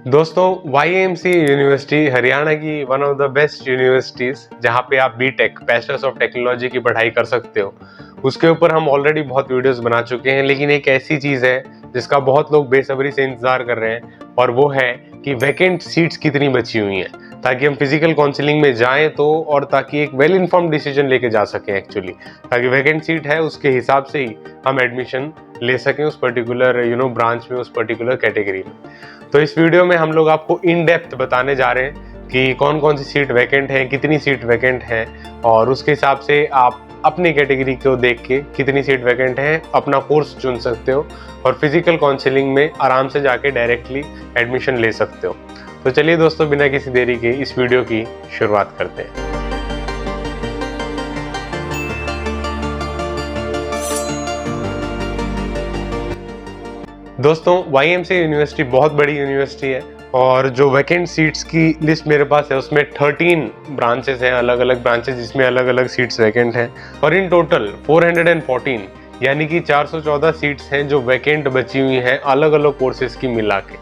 दोस्तों YMC university Haryana की one of the best universities जहाँ पे आप बीटेक बैचलर्स ऑफ टेक्नोलॉजी की पढ़ाई कर सकते हो। उसके ऊपर हम ऑलरेडी बहुत वीडियोस बना चुके हैं, लेकिन एक ऐसी चीज़ है जिसका बहुत लोग बेसब्री से इंतज़ार कर रहे हैं और वो है कि वैकेंट सीट्स कितनी बची हुई हैं, ताकि हम फिजिकल काउंसलिंग में जाएं तो और ताकि एक वेल इन्फॉर्म्ड डिसीजन लेके जा सकें एक्चुअली, ताकि वैकेंट सीट है उसके हिसाब से ही हम एडमिशन ले सकें उस पर्टिकुलर ब्रांच में, उस पर्टिकुलर कैटेगरी में। तो इस वीडियो में हम लोग आपको इन डेप्थ बताने जा रहे हैं कि कौन कौन सी सीट वैकेंट है, कितनी सीट वैकेंट है, और उसके हिसाब से आप अपनी कैटेगरी को देख के कितनी सीट वैकेंट है अपना कोर्स चुन सकते हो और फिजिकल काउंसलिंग में आराम से जाके डायरेक्टली एडमिशन ले सकते हो। तो चलिए दोस्तों, बिना किसी देरी के इस वीडियो की शुरुआत करते हैं। दोस्तों YMCA यूनिवर्सिटी बहुत बड़ी यूनिवर्सिटी है और जो वैकेंट सीट्स की लिस्ट मेरे पास है उसमें 13 ब्रांचेस हैं, अलग अलग ब्रांचेस जिसमें अलग अलग सीट्स वैकेंट हैं, और इन टोटल 414 यानी कि 414 सीट्स हैं जो वैकेंट बची हुई हैं अलग अलग कोर्सेज की मिला के।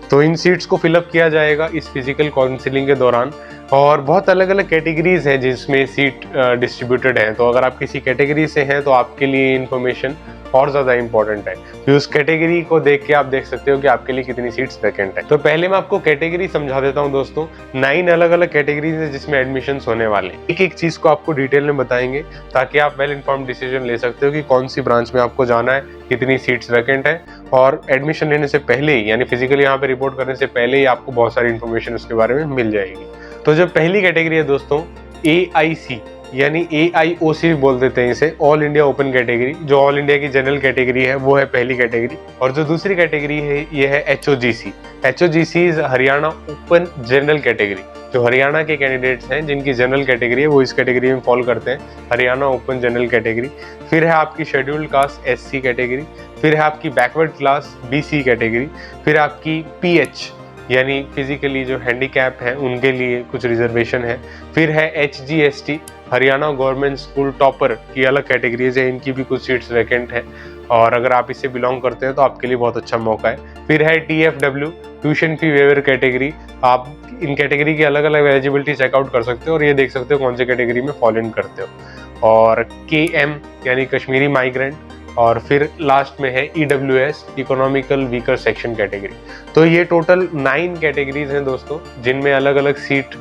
तो इन सीट्स को फिलअप किया जाएगा इस फिजिकल काउंसलिंग के दौरान, और बहुत अलग अलग कैटेगरीज हैं जिसमें सीट डिस्ट्रीब्यूटेड हैं। तो अगर आप किसी कैटेगरी से हैं तो आपके लिए इन्फॉर्मेशन और ज़्यादा इंपॉर्टेंट है कि उस कैटेगरी को देख के आप देख सकते हो कि आपके लिए कितनी सीट्स वैकेंट है। तो पहले मैं आपको कैटेगरी समझा देता हूं दोस्तों। 9 अलग अलग कैटेगरीज है जिसमें एडमिशन्स होने वाले हैं। एक एक चीज़ को आपको डिटेल में बताएंगे ताकि आप वेल इन्फॉर्म्ड डिसीजन ले सकते हो कि कौन सी ब्रांच में आपको जाना है, कितनी सीट्स वैकेंट है, और एडमिशन लेने से पहले ही यानी फिजिकली यहाँ पे रिपोर्ट करने से पहले ही आपको बहुत सारी इन्फॉर्मेशन उसके बारे में मिल जाएगी। तो जो पहली कैटेगरी है दोस्तों AIC यानी AIOC भी बोल देते हैं इसे, ऑल इंडिया ओपन कैटेगरी, जो ऑल इंडिया की जनरल कैटेगरी है वो है पहली कैटेगरी। और जो दूसरी कैटेगरी है ये है HOGC। HOGC is Haryana open general category. जो हरियाणा के कैंडिडेट्स हैं जिनकी जनरल कैटेगरी है वो इस कैटेगरी में फॉल करते हैं, हरियाणा ओपन जनरल कैटेगरी। फिर है आपकी शेड्यूल्ड कास्ट SC कैटेगरी, फिर है आपकी बैकवर्ड क्लास BC कैटेगरी, फिर आपकी PH यानी फिजिकली जो हैंडीकैप हैं उनके लिए कुछ रिजर्वेशन है, फिर है HGST Haryana government school topper की अलग कैटेगरीज है, इनकी भी कुछ सीट्स वैकेंट है और अगर आप इससे बिलोंग करते हैं तो आपके लिए बहुत अच्छा मौका है। फिर है TFW tuition fee waiver category. आप इन कैटेगरी की अलग अलग एलिजिबिलिटी चेकआउट कर सकते हो और ये देख सकते हो कौन सी कैटेगरी में फॉल इन करते हो। और KM यानी कश्मीरी माइग्रेंट, और फिर लास्ट में है EWS economical weaker section category. तो ये टोटल 9 कैटेगरीज हैं दोस्तों जिनमें अलग अलग सीट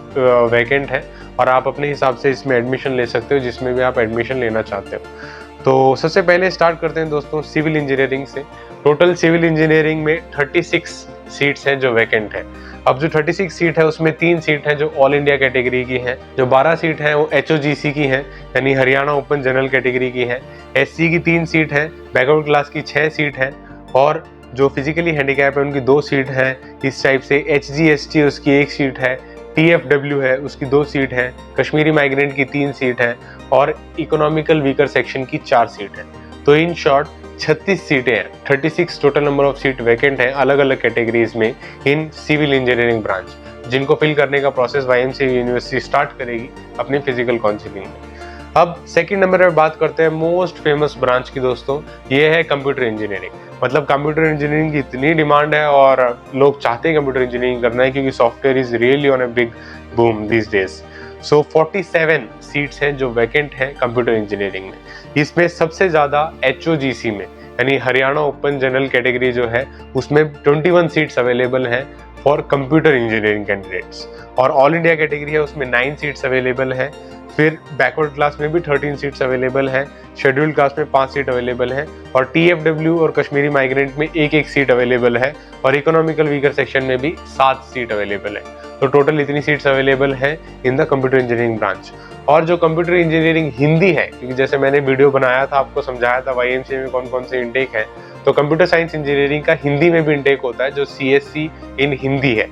वैकेंट है और आप अपने हिसाब से इसमें एडमिशन ले सकते हो जिसमें भी आप एडमिशन लेना चाहते हो। तो सबसे पहले स्टार्ट करते हैं दोस्तों सिविल इंजीनियरिंग से। टोटल सिविल इंजीनियरिंग में 36 सीट्स हैं जो वैकेंट है। अब जो 36 सीट है उसमें 3 सीट हैं जो ऑल इंडिया कैटेगरी की हैं, जो 12 सीट हैं वो HOGC की हैं यानी हरियाणा ओपन जनरल कैटेगरी की है, SC की 3 सीट है, बैकवर्ड क्लास की 6 सीट है, और जो फिजिकली हैंडीकैप है उनकी 2 सीट है। इस टाइप से HGST उसकी 1 सीट है, TFW है उसकी 2 सीट है, कश्मीरी माइग्रेंट की 3 सीट है, और इकोनॉमिकल वीकर सेक्शन की 4 सीट है। तो इन शॉर्ट 36 सीटें हैं, 36 total number of seat vacant हैं अलग अलग कैटेगरीज में इन सिविल इंजीनियरिंग ब्रांच, जिनको फिल करने का प्रोसेस YMCA यूनिवर्सिटी स्टार्ट करेगी अपनी फिजिकल काउंसलिंग में। अब सेकंड नंबर पर बात करते हैं मोस्ट फेमस ब्रांच की दोस्तों, ये है कंप्यूटर इंजीनियरिंग। मतलब कंप्यूटर इंजीनियरिंग की इतनी डिमांड है और लोग चाहते हैं कंप्यूटर इंजीनियरिंग करना है क्योंकि software is really on a big boom this days. So 47 seats हैं जो वैकेंट हैं कंप्यूटर इंजीनियरिंग में। इसमें सबसे ज़्यादा HOGC में यानी हरियाणा ओपन जनरल कैटेगरी जो है उसमें 21 सीट्स अवेलेबल हैं फॉर कंप्यूटर इंजीनियरिंग कैंडिडेट्स, और ऑल इंडिया कैटेगरी है उसमें 9 सीट्स अवेलेबल है। फिर बैकवर्ड क्लास में भी 13 सीट्स अवेलेबल हैं, शेड्यूल्ड कास्ट में 5 सीट अवेलेबल हैं, और TFW और कश्मीरी माइग्रेंट में 1-1 सीट अवेलेबल है, और इकोनॉमिकल वीकर सेक्शन में भी 7 सीट अवेलेबल है। तो टोटल इतनी सीट्स अवेलेबल हैं in the computer engineering branch. और जो कंप्यूटर इंजीनियरिंग हिंदी है, क्योंकि जैसे मैंने वीडियो बनाया था आपको समझाया था YMCA में कौन कौन से इंटेक है, तो कंप्यूटर साइंस इंजीनियरिंग का हिंदी में भी इंटेक होता है जो CSC इन हिंदी है,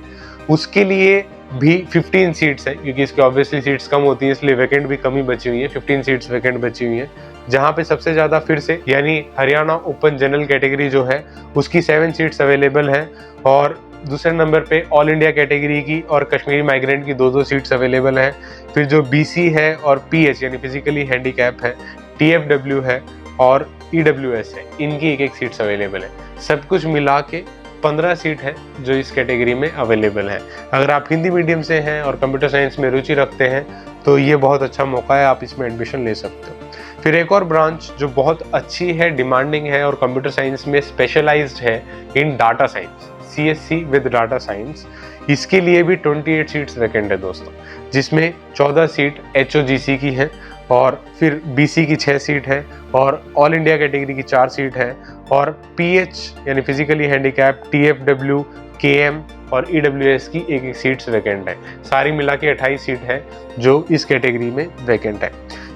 उसके लिए भी 15 सीट्स हैं। क्योंकि इसकी ऑब्वियसली सीट्स कम होती है इसलिए वैकेंट भी कम ही बची हुई है, 15 सीट्स वैकेंट बची हुई हैं, जहाँ पे सबसे ज़्यादा फिर से यानी हरियाणा ओपन जनरल कैटेगरी जो है उसकी 7 सीट्स अवेलेबल हैं, और दूसरे नंबर पे ऑल इंडिया कैटेगरी की और कश्मीरी माइग्रेंट की 2-2 सीट्स अवेलेबल हैं। फिर जो BC है और PH यानी फिजिकली हैंडीकैप है, TFW है और EWS है, इनकी 1-1 सीट्स अवेलेबल है। सब कुछ मिला के 15 सीट है जो इस कैटेगरी में अवेलेबल है। अगर आप हिंदी मीडियम से हैं और कंप्यूटर साइंस में रुचि रखते हैं तो ये बहुत अच्छा मौका है, आप इसमें एडमिशन ले सकते हो। फिर एक और ब्रांच जो बहुत अच्छी है, डिमांडिंग है और कंप्यूटर साइंस में स्पेशलाइज्ड है in data science, CSC with data science, इसके लिए भी 28 सीट्स वैकेंट है दोस्तों, जिसमें 14 सीट HOGC की है और फिर BC की 6 सीट है और ऑल इंडिया कैटेगरी की 4 सीट है और PH यानी फिजिकली हैंडीकैप, TFW, KM और EWS की एक सीट्स वैकेंट है। सारी मिला के 28 सीट है जो इस कैटेगरी में वैकेंट है।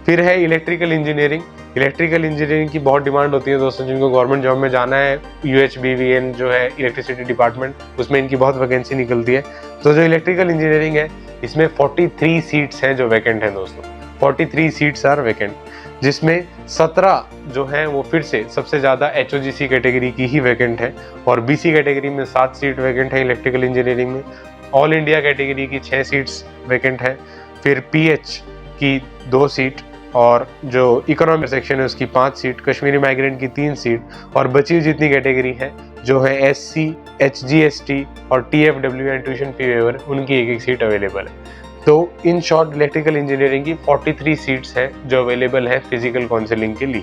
फिर है इलेक्ट्रिकल इंजीनियरिंग। इलेक्ट्रिकल इंजीनियरिंग की बहुत डिमांड होती है दोस्तों, जिनको गवर्नमेंट जॉब में जाना है, UHBVN जो है इलेक्ट्रिसिटी डिपार्टमेंट, उसमें इनकी बहुत वैकेंसी निकलती है। तो जो इलेक्ट्रिकल इंजीनियरिंग है इसमें 43 सीट्स हैं जो वैकेंट हैं दोस्तों, 43 सीट्स आर वैकेंट, जिसमें 17 जो हैं वो फिर से सबसे ज़्यादा HOGC कैटेगरी की ही वैकेंट है और BC कैटेगरी में 7 सीट वैकेंट है इलेक्ट्रिकल इंजीनियरिंग में। ऑल इंडिया कैटेगरी की 6 सीट्स वैकेंट है। फिर PH की 2 सीट और जो इकोनॉमिक सेक्शन है उसकी 5 सीट, कश्मीरी माइग्रेंट की 3 सीट और बची हुई जितनी कैटेगरी है जो है SC, HGST और TFW and tuition fee waiver, उनकी एक सीट अवेलेबल है। तो इन शॉर्ट इलेक्ट्रिकल इंजीनियरिंग की 43 सीट्स हैं जो अवेलेबल है फिजिकल काउंसलिंग के लिए।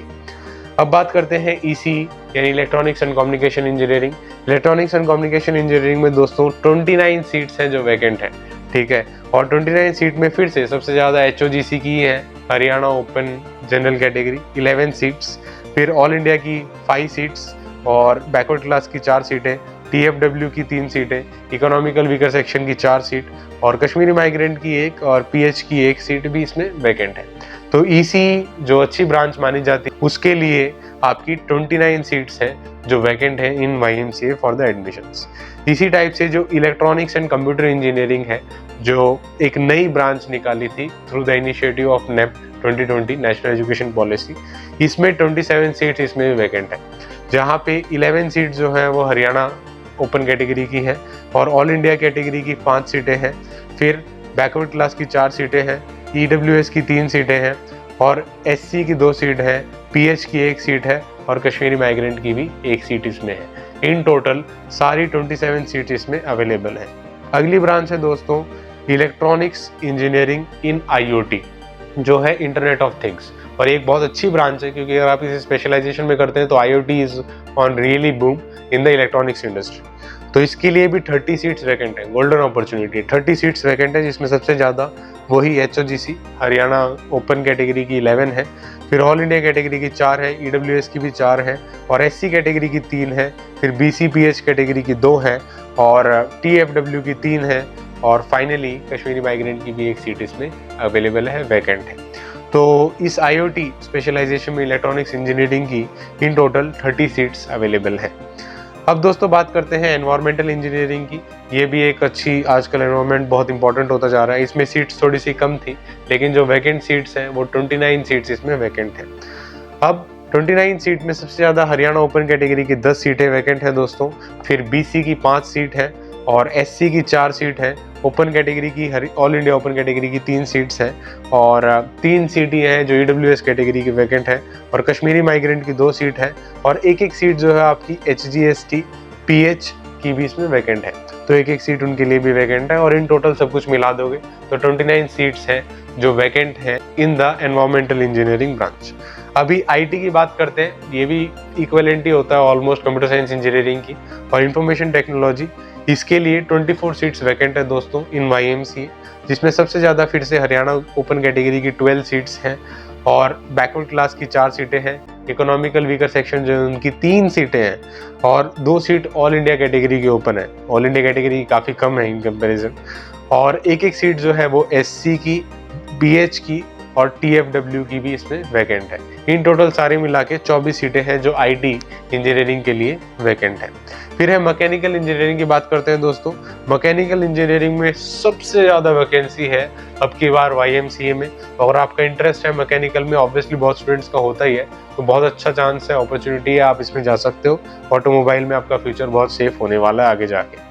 अब बात करते हैं EC यानी electronics and communication engineering. Electronics and communication engineering में दोस्तों 29 सीट्स हैं जो वैकेंट है, ठीक है, और 29 सीट में फिर से सबसे ज़्यादा HOGC की है, Haryana open general category 11 seats, फिर ऑल इंडिया की 5 सीट्स और बैकवर्ड क्लास की 4 सीटें, TFW की 3 सीटें, इकोनॉमिकल वीकर सेक्शन की 4 सीट और कश्मीरी माइग्रेंट की 1 और PH की 1 सीट भी इसमें वैकेंट है। तो EC जो अच्छी ब्रांच मानी जाती है उसके लिए आपकी 29 सीट्स हैं जो वैकेंट है इन YMCA फॉर द एडमिशंस। इसी टाइप से जो इलेक्ट्रॉनिक्स एंड कंप्यूटर इंजीनियरिंग है, जो एक नई ब्रांच निकाली थी through the initiative of NEP 2020 national education policy, इसमें 27 सीट्स इसमें वैकेंट है, जहाँ पे 11 सीट जो है वो हरियाणा ओपन कैटेगरी की है और ऑल इंडिया कैटेगरी की 5 सीटें हैं, फिर बैकवर्ड क्लास की 4 सीटें हैं, EWS की 3 सीटें हैं और SC की 2 सीट है, PH की 1 सीट है और कश्मीरी माइग्रेंट की भी 1 सीट इसमें है। इन टोटल सारी 27 सीट इसमें अवेलेबल है। अगली ब्रांच है दोस्तों इलेक्ट्रॉनिक्स इंजीनियरिंग इन IoT, जो है इंटरनेट ऑफ थिंग्स, और एक बहुत अच्छी ब्रांच है क्योंकि अगर आप इसे स्पेशलाइजेशन में करते हैं तो IoT is on really boom in the electronics industry. तो इसके लिए भी 30 सीट्स वैकेंट है, गोल्डन अपॉर्चुनिटी, 30 सीट्स वैकेंट है, जिसमें सबसे ज़्यादा वही HOGC हरियाणा ओपन कैटेगरी की 11 है, फिर ऑल इंडिया कैटेगरी की 4 है, EWS की भी 4 है और SC कैटेगरी की 3 है, फिर BC PH कैटेगरी की 2 है और TFW की 3 है और फाइनली कश्मीरी माइग्रेंट की भी 1 सीट इसमें अवेलेबल है, वैकेंट है। तो इस IoT स्पेशलाइजेशन में इलेक्ट्रॉनिक्स इंजीनियरिंग की इन टोटल 30 सीट्स अवेलेबल है। अब दोस्तों बात करते हैं एनवायरमेंटल इंजीनियरिंग की। ये भी एक अच्छी, आजकल एनवायरमेंट बहुत इंपॉर्टेंट होता जा रहा है, इसमें सीट्स थोड़ी सी कम थी लेकिन जो वैकेंट सीट्स हैं वो 29 सीट्स इसमें वैकेंट हैं। अब 29 सीट में सबसे ज़्यादा हरियाणा ओपन कैटेगरी की 10 सीटें वैकेंट हैं दोस्तों, फिर BC की 5 सीट है और SC की 4 सीट है, ओपन कैटेगरी की ऑल इंडिया ओपन कैटेगरी की 3 सीट्स हैं और 3 सीट ही हैं जो EWS कैटेगरी की वैकेंट है और कश्मीरी माइग्रेंट की 2 सीट है और एक सीट जो है आपकी HGST PH की भी इसमें वैकेंट है, तो एक सीट उनके लिए भी वैकेंट है और इन टोटल सब कुछ मिला दोगे तो 29 सीट्स हैं जो वैकेंट हैं in the environmental engineering branch. अभी IT की बात करते हैं, ये भी इक्विवेलेंट ही होता है ऑलमोस्ट कंप्यूटर साइंस इंजीनियरिंग की और इंफॉर्मेशन टेक्नोलॉजी, इसके लिए 24 सीट्स वैकेंट है दोस्तों इन YMCA, जिसमें सबसे ज़्यादा फिर से हरियाणा ओपन कैटेगरी की 12 सीट्स हैं और बैकवर्ड क्लास की 4 सीटें हैं, इकोनॉमिकल वीकर सेक्शन जो है उनकी 3 सीटें हैं और 2 सीट ऑल इंडिया कैटेगरी की ओपन है, ऑल इंडिया कैटेगरी काफ़ी कम है इन कंपेरिजन, और एक सीट जो है वो SC की, BH की और TFW की भी इसमें वैकेंट है। इन टोटल सारे मिला के 24 सीटें हैं जो IT इंजीनियरिंग के लिए वैकेंट है। फिर है मैकेनिकल इंजीनियरिंग की बात करते हैं दोस्तों। मैकेनिकल इंजीनियरिंग में सबसे ज़्यादा वैकेंसी है अब की बार YMCA में, अगर आपका इंटरेस्ट है मैकेनिकल में, ऑब्वियसली बहुत स्टूडेंट्स का होता ही है, तो बहुत अच्छा चांस है, अपॉर्चुनिटी है, आप इसमें जा सकते हो। ऑटोमोबाइल में आपका फ्यूचर बहुत सेफ होने वाला है आगे जाके।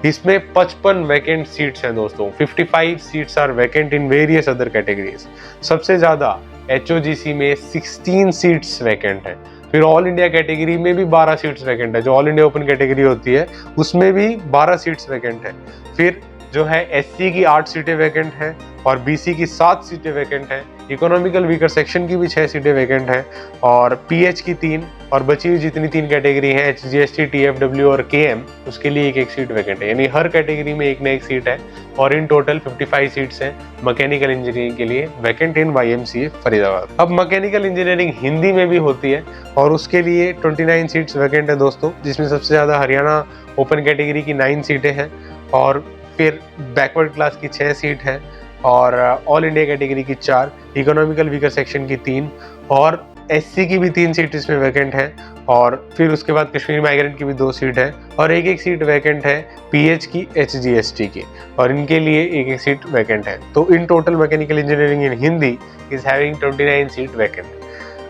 इसमें 55 वैकेंट सीट्स हैं दोस्तों, 55 seats are vacant in various other categories. सबसे ज़्यादा HOGC में 16 सीट्स वैकेंट हैं, फिर ऑल इंडिया कैटेगरी में भी 12 सीट्स वैकेंट है, जो ऑल इंडिया ओपन कैटेगरी होती है उसमें भी 12 सीट्स वैकेंट है। फिर जो है एससी की 8 सीटें वैकेंट हैं और बीसी की 7 सीटें वैकेंट हैं। इकोनॉमिकल वीकर सेक्शन की भी 6 सीटें वैकेंट हैं और पीएच की 3 और बची हुई जितनी 3 कैटेगरी हैं एचजीएसटी, टीएफडब्ल्यू और केएम, उसके लिए एक सीट वैकेंट है। यानी हर कैटेगरी में एक न एक सीट है और इन टोटल 55 सीट्स हैं मैकेनिकल इंजीनियरिंग के लिए वैकेंट इन वाईएमसीए फरीदाबाद। अब मैकेनिकल इंजीनियरिंग हिंदी में भी होती है और उसके लिए 29 सीट्स वैकेंट है दोस्तों, जिसमें सबसे ज़्यादा हरियाणा ओपन कैटेगरी की 9 सीटें हैं और फिर बैकवर्ड क्लास की 6 सीट है और ऑल इंडिया कैटेगरी की 4, इकोनॉमिकल वीकर सेक्शन की 3 और एससी की भी 3 सीट इसमें वैकेंट है और फिर उसके बाद कश्मीरी माइग्रेंट की भी 2 सीट है और एक सीट वैकेंट है पीएच की, एचजीएसटी की, और इनके लिए एक सीट वैकेंट है। तो in total mechanical engineering in Hindi is having 29 seat vacant.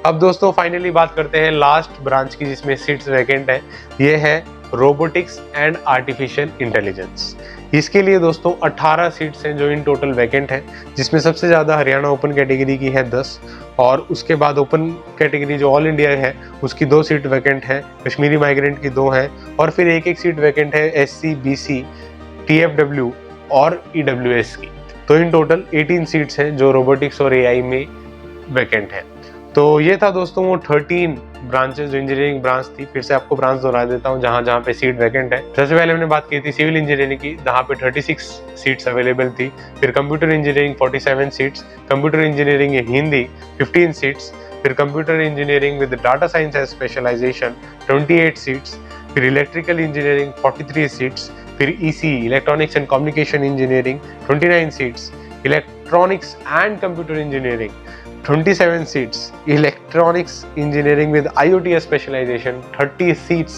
अब दोस्तों फाइनली बात करते हैं लास्ट ब्रांच की जिसमें सीट्स वैकेंट है, ये है रोबोटिक्स एंड आर्टिफिशियल इंटेलिजेंस। इसके लिए दोस्तों 18 सीट्स हैं जो इन टोटल वैकेंट है, जिसमें सबसे ज़्यादा हरियाणा ओपन कैटेगरी की है 10 और उसके बाद ओपन कैटेगरी जो ऑल इंडिया है उसकी 2 सीट वैकेंट है, कश्मीरी माइग्रेंट की 2 है और फिर एक सीट वैकेंट है एससी, बीसी, टीएफडब्ल्यू और ईडब्ल्यूएस की। तो इन टोटल 18 सीट्स हैं जो रोबोटिक्स और एआई में वैकेंट है। तो ये था दोस्तों वो 13 ब्रांचेस जो इंजीनियरिंग ब्रांच थी। फिर से आपको ब्रांच दोहरा देता हूँ जहाँ जहाँ पे सीट वैकेंट है। सबसे पहले हमने बात की थी सिविल इंजीनियरिंग की, जहाँ पे 36 सीट्स अवेलेबल थी। फिर computer engineering 47 seats, computer engineering Hindi 15 seats, फिर computer engineering with data science as specialisation 28 seats, फिर इलेक्ट्रिकल इंजीनियरिंग 43 सीट्स, फिर EC electronics and communication engineering 29 seats, electronics and computer engineering 27 seats, electronics engineering with IoT specialization 30 seats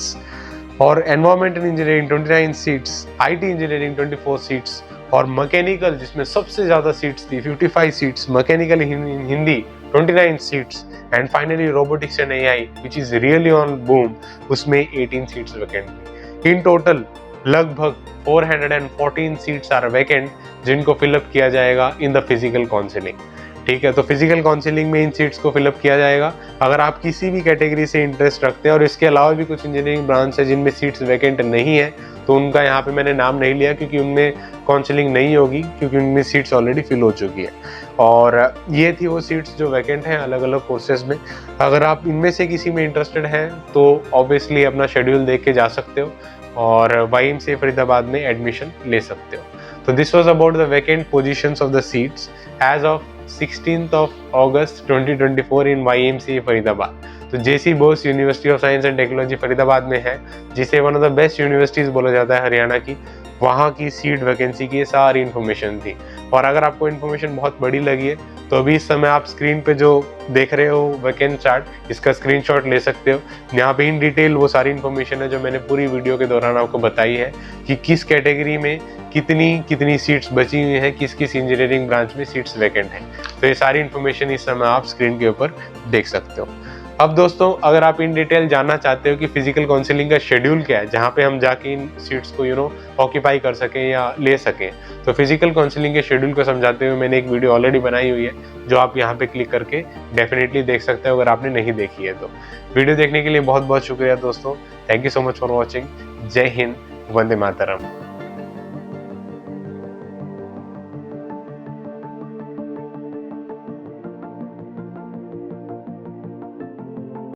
और environmental engineering 29 seats, IT engineering 24 seats और mechanical जिसमें सबसे ज़्यादा seats थी 55 seats, mechanical Hindi 29 seats and finally robotics and AI which is really on boom, उसमें 18 seats vacant थी। In total लगभग 414 seats are vacant जिनको फिलअप किया जाएगा इन द फिजिकल काउंसलिंग। ठीक है, तो फिजिकल काउंसलिंग में इन सीट्स को फिलअप किया जाएगा। अगर आप किसी भी कैटेगरी से इंटरेस्ट रखते हैं और इसके अलावा भी कुछ इंजीनियरिंग ब्रांच है जिनमें सीट्स वैकेंट नहीं है तो उनका यहाँ पे मैंने नाम नहीं लिया क्योंकि उनमें काउंसलिंग नहीं होगी, क्योंकि उनमें सीट्स ऑलरेडी फिल हो चुकी है। और ये थी वो सीट्स जो वैकेंट हैं अलग अलग कोर्सेज में। अगर आप इनमें से किसी में इंटरेस्टेड हैं तो ऑब्वियसली अपना शेड्यूल देख के जा सकते हो और वाईएमसीए फरीदाबाद में एडमिशन ले सकते हो। तो this was about the vacant positions of the seats as of 16th of August 2024 in YMCA Faridabad. तो JC Bose university of science and technology Faridabad में है, जिसे one of the best universities बोला जाता है हरियाणा की। वहाँ की सीट वैकेंसी की सारी इन्फॉर्मेशन थी। और अगर आपको इन्फॉर्मेशन बहुत बड़ी लगी है तो अभी इस समय आप स्क्रीन पे जो देख रहे हो वैकेंट चार्ट, इसका स्क्रीनशॉट ले सकते हो। यहाँ पे इन डिटेल वो सारी इन्फॉर्मेशन है जो मैंने पूरी वीडियो के दौरान आपको बताई है कि किस कैटेगरी में कितनी सीट्स बची हुई हैं, किस किस इंजीनियरिंग ब्रांच में सीट्स वैकेंट हैं। तो ये सारी इन्फॉर्मेशन इस समय आप स्क्रीन के ऊपर देख सकते हो। अब दोस्तों अगर आप इन डिटेल जानना चाहते हो कि फिजिकल काउंसलिंग का शेड्यूल क्या है, जहाँ पे हम जाके इन सीट्स को ऑक्यूपाई कर सकें या ले सकें, तो फिजिकल काउंसलिंग के शेड्यूल को समझाते हुए मैंने एक वीडियो ऑलरेडी बनाई हुई है जो आप यहाँ पे क्लिक करके डेफिनेटली देख सकते हो अगर आपने नहीं देखी है तो। वीडियो देखने के लिए बहुत बहुत शुक्रिया दोस्तों। Thank you so much for watching. जय हिंद, वंदे मातरम।